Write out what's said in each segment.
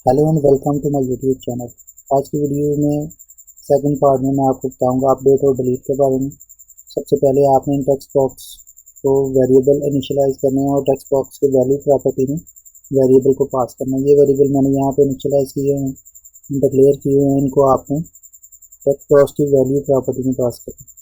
Hello and welcome to my YouTube channel. आज की video में सेकंड पार्ट में मैं आपको बताऊंगा अपडेट और डिलीट के बारे में। सबसे पहले आपने इन टेक्स्ट बॉक्स को वेरिएबल इनिशियलाइज करने हैं और टेक्स्ट बॉक्स के वैल्यू प्रॉपर्टी में वेरिएबल को पास करना है। ये वेरिएबल मैंने यहाँ पे इनिशियलाइज किए हैं, डिक्लेयर किए हैं। इनको आपने टेक्स्ट बॉक्स की वैल्यू प्रॉपर्टी में पास करना।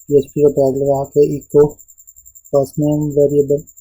PHP का टैग लगा के इको फर्स्ट नेम वेरिएबल,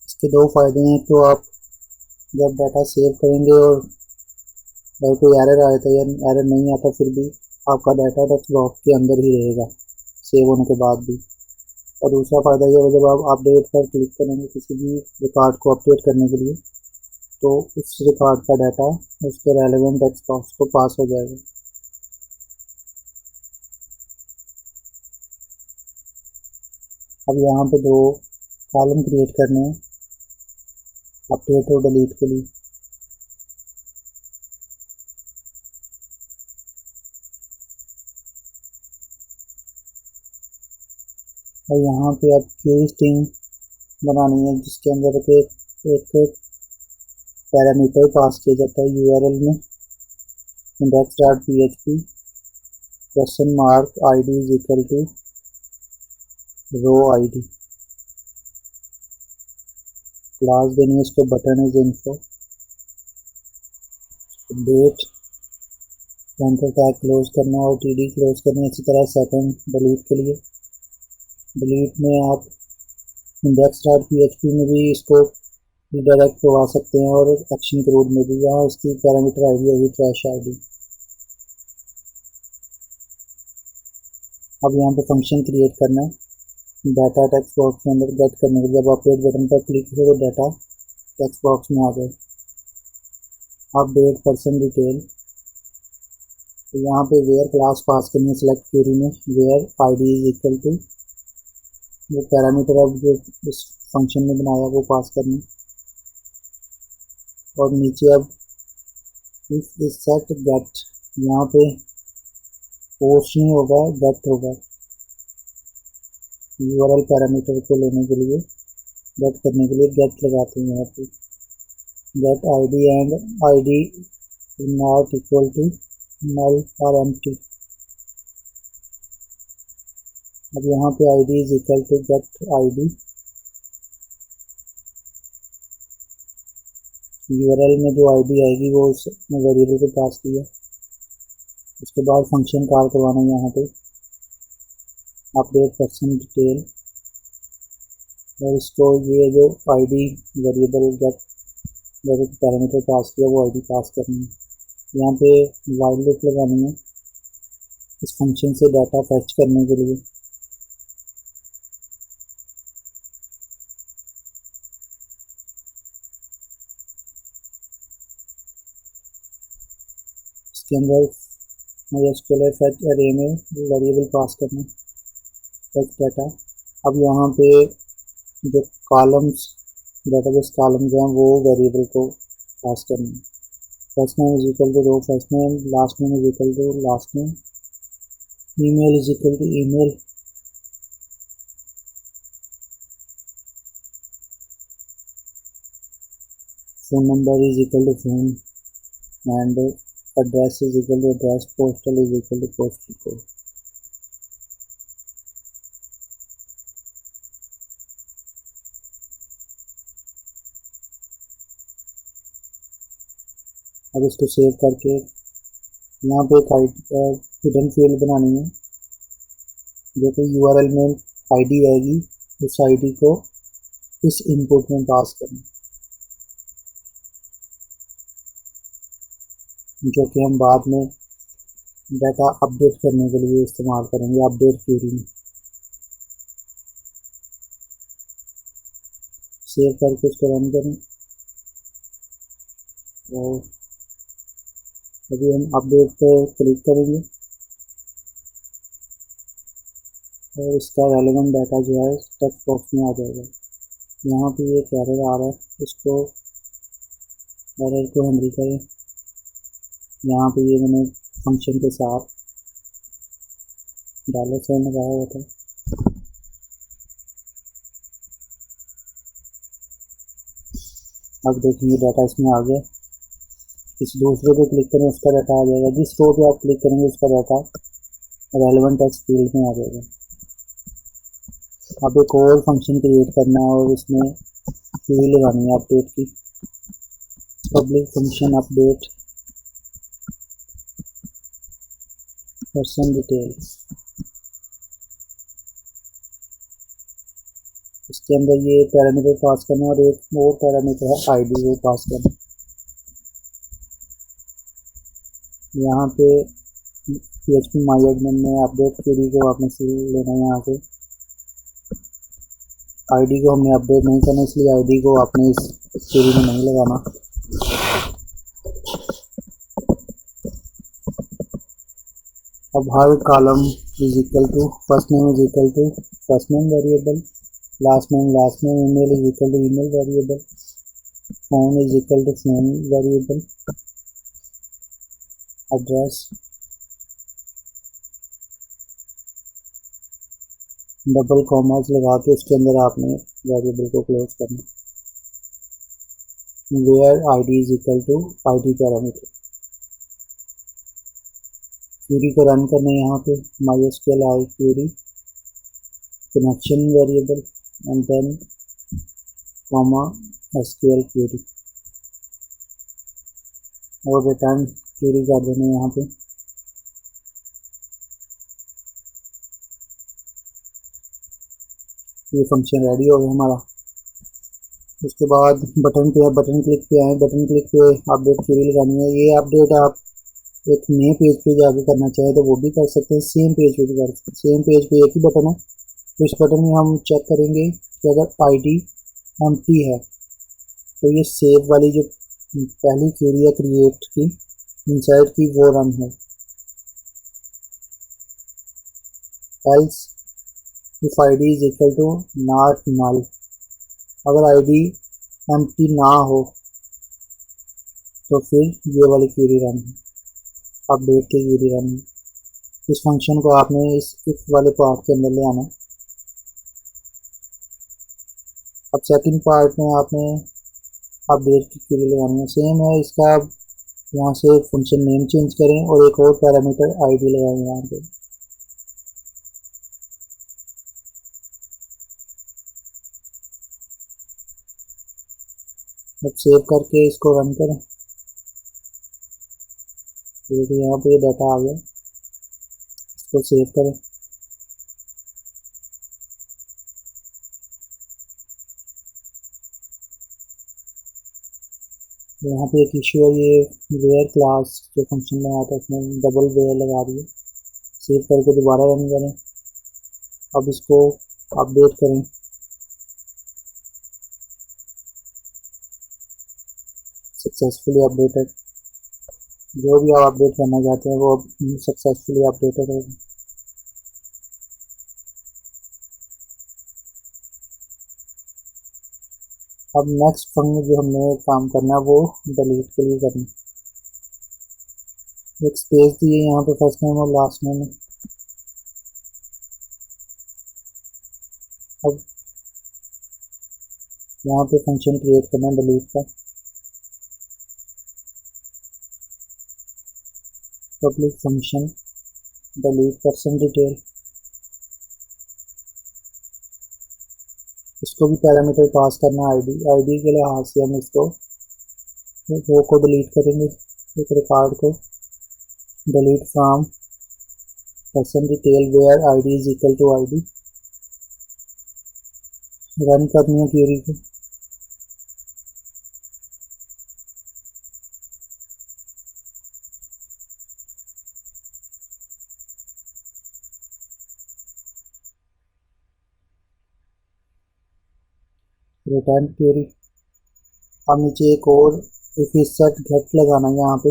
इसके दो फ़ायदे हैं। तो आप जब डाटा सेव करेंगे और अगर कोई एरर आया था या एरर नहीं आता फिर भी आपका डाटा टेक्स्ट बॉक्स के अंदर ही रहेगा सेव होने के बाद भी। और दूसरा फ़ायदा ये है, जब आप अपडेट पर क्लिक करेंगे किसी भी रिकॉर्ड को अपडेट करने के लिए, तो उस रिकॉर्ड का डाटा उसके रेलेवेंट टेक्स्ट बॉक्स को पास हो जाएगा। अब यहाँ पे दो कॉलम क्रिएट करने हैं अपडेट और डिलीट के लिए। और यहाँ पे आप क्वेरी स्ट्रिंग बनानी है जिसके अंदर के एक पैरामीटर पास किया जाता है URL में, index.php $id is equal to row ID। Class देनी है इसको button is info, date, anchor tag close करना है और TD क्लोज करना है। इसी तरह सेकंड डिलीट के लिए, डिलीट में आप index.php में भी इसको रिडायरेक्ट करवा सकते हैं और एक्शन क्रूड में भी। यहाँ इसकी पैरामीटर ID होगी ट्रैश ID। अब यहाँ पे फंक्शन क्रिएट करना है डाटा टेक्स्ट बॉक्स के अंदर गेट करने के लिए। जब अपडेट बटन पर क्लिक करें तो डाटा टेक्स्ट बॉक्स में आ जाए। अपडेट पर्सन डिटेल, तो यहाँ पे वेयर क्लास पास करनी है सिलेक्ट क्वेरी में, where ID is equal to जो पैरामीटर अब जो इस फंक्शन में बनाया वो पास करना है। और नीचे अब इफ इज सेट गेट, यहाँ पे पोस्ट नहीं होगा गेट होगा। URL पैरामीटर को लेने के लिए, गेट करने के लिए गेट लगाते हैं यहाँ पे, get ID and ID not equal to null और एम्प्टी। अब यहाँ पे ID is equal to get ID, URL में जो ID आएगी वो उस वेरिएबल को पास किया। उसके बाद फंक्शन कॉल करवाना है यहाँ पे अपडेट पर्सन डिटेल, और इसको ये जो ID variable get parameter pass किया वो ID पास करनी है। यहाँ पे वाइल लूप लगानी है इस फंक्शन से डाटा फैच करने के लिए। इसके अंदर MySQLi फैच अरे में वेरिएबल पास करना फैच डाटा। अब यहाँ पे जो कॉलम्स डेटाबेस कॉलम्स हैं वो वेरिएबल को पास करना है। First name is equal to row first name, last name is equal to last name, email is equal to email, phone number is equal to phone and address is equal to address, postal is equal to postal code. अब इसको save करके यहाँ पे एक hidden field बनानी है जो कि URL में ID आएगी, उस ID को इस इनपुट में पास करना, जो कि हम बाद में डाटा अपडेट करने के लिए इस्तेमाल करेंगे अपडेट क्वेरी में। सेव करके इसको रन करें और अभी हम अपडेट पर क्लिक करेंगे और इसका रेलेवेंट डाटा जो है टेक्स्ट बॉक्स में आ जाएगा। यहाँ पे एक एरर आ रहा है, इसको एरर को हैंडल करें। यहाँ पे ये मैंने फंक्शन के साथ $साइन लगाया हुआ था। अब देखिए डाटा इसमें आ गया। किसी दूसरे पे क्लिक करें उसका डाटा आ जाएगा, जिस रो पे आप क्लिक करेंगे उसका डाटा रेलेवेंट टेक्स्ट फील्ड में आ जाएगा। अब एक और फंक्शन क्रिएट करना है और इसमें क्वेरी लगानी है अपडेट की। Public function update person detail, इसके अंदर ये पैरामीटर पास करना है और एक और पैरामीटर है आईडी वो पास करना। यहाँ पे PHP MyAdmin में अपडेट क्वेरी को आपने लेना है। यहाँ से आईडी को हमने अपडेट नहीं करना, इसलिए आईडी को आपने इस क्वेरी में नहीं लगाना। अब हर column is equal to first name is equal to first name variable, last name, email is equal to email variable, phone is equal to phone variable, address, double commas लगा के उसके अंदर आपने वेरिएबल को क्लोज करना। Where ID is equal to ID parameter. Query को run करना है यहाँ पे MySQLi query connection variable and then comma SQL query और रिटर्न क्वेरी कर देना है यहाँ पे। ये फंक्शन रेडी हो गया हमारा। उसके बाद बटन पे बटन क्लिक पे आए, बटन क्लिक पे अपडेट क्वेरी लगानी है। ये अपडेट आप एक नए पेज पे जाके करना चाहे तो वो भी कर सकते हैं, सेम पेज पे भी कर सकते हैं। सेम पेज पे एक ही बटन है, तो इस बटन में हम चेक करेंगे कि अगर आईडी एम्प्टी है तो ये सेव वाली जो पहली क्वेरी है क्रिएट की इनसाइड की वो रन है। Else if ID is equal to not null, अगर आईडी एम्प्टी ना हो तो फिर ये वाली क्वेरी रन है, अपडेट की क्वेरी रन है। इस फंक्शन को आपने इस इफ वाले पार्ट के अंदर ले आना। अब सेकंड पार्ट में आपने अपडेट की क्वेरी लगानी है, सेम है इसका। यहाँ से फंक्शन नेम चेंज करें और एक और पैरामीटर आईडी लगाएं यहाँ पे। अब सेव करके इसको रन करें। देखिए यहाँ पे डाटा आ गया, इसको सेव करें। यहाँ पे एक इशू है, ये वेयर क्लास जो फंक्शन बनाया था उसमें डबल वेयर लगा दिए। सेव करके दोबारा रन करें। अब इसको अपडेट करें। सक्सेसफुली अपडेटेड, जो भी आप अपडेट करना चाहते हैं वो सक्सेसफुली अपडेटेड होगा। अब नेक्स्ट फंक्शन जो हमने काम करना है वो डिलीट के लिए करना है। एक स्पेस दिए यहाँ पे फर्स्ट नेम और लास्ट नेम में। अब यहाँ पे फंक्शन क्रिएट करना है डिलीट का। Public function delete person detail, इसको भी पैरामीटर पास करना है आईडी के लिहाज से हम इसको रो को डिलीट करेंगे। एक रिकॉर्ड को delete from person detail where ID is equal to ID. Run करनी है क्वेरी को। Return query. अब नीचे एक और इफ इज सेट गेट लगाना है यहाँ पे।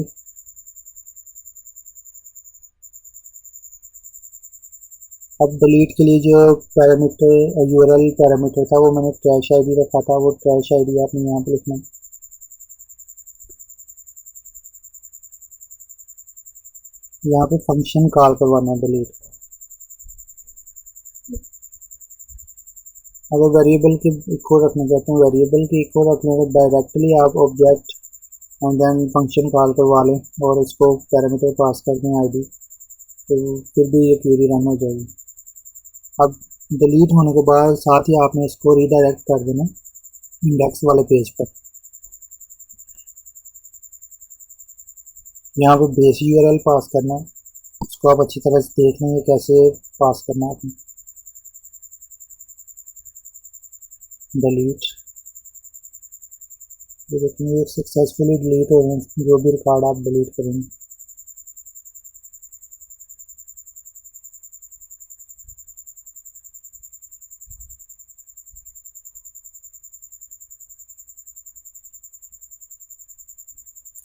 अब डिलीट के लिए जो पैरामीटर यूआरएल पैरामीटर था वो मैंने ट्रैश आईडी रखा था, वो ट्रैश आईडी आपने यहाँ पे लिखना है। यहाँ पे फंक्शन कॉल करवाना है डिलीट। अगर वेरिएबल की इको रखना चाहते हैं, वेरिएबल की इको रखने के डायरेक्टली आप object and then function call करवा लें और इसको पैरामीटर पास कर दें आईडी, तो फिर भी ये क्वेरी रन हो जाएगी। अब डिलीट होने के बाद साथ ही आपने इसको रीडायरेक्ट कर देना इंडेक्स वाले पेज पर। यहाँ पे बेस यूआरएल पास करना है, उसको आप अच्छी तरह से देख लेंगे कैसे पास करना है आपने। डिलीट, ये देखेंगे सक्सेसफुली डिलीट हो रहे हैं जो भी रिकॉर्ड आप डिलीट करेंगे।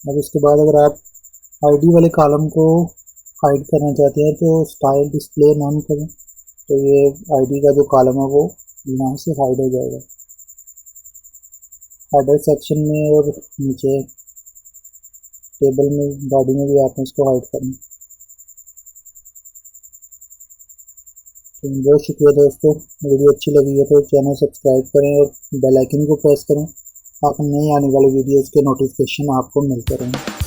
अब इसके बाद अगर आप आईडी वाले कॉलम को हाइड करना चाहते हैं तो स्टाइल डिस्प्ले नॉन करें, तो ये आईडी का जो कॉलम है वो यहाँ से हाइड हो जाएगा। हेडर सेक्शन में और नीचे टेबल में बॉडी में भी आपने इसको हाइड करना। तो बहुत शुक्रिया दोस्तों, वीडियो अच्छी लगी है तो चैनल सब्सक्राइब करें और बेल आइकन को प्रेस करें ताकि नई आने वाली वीडियोज़ के नोटिफिकेशन आपको मिलते रहें।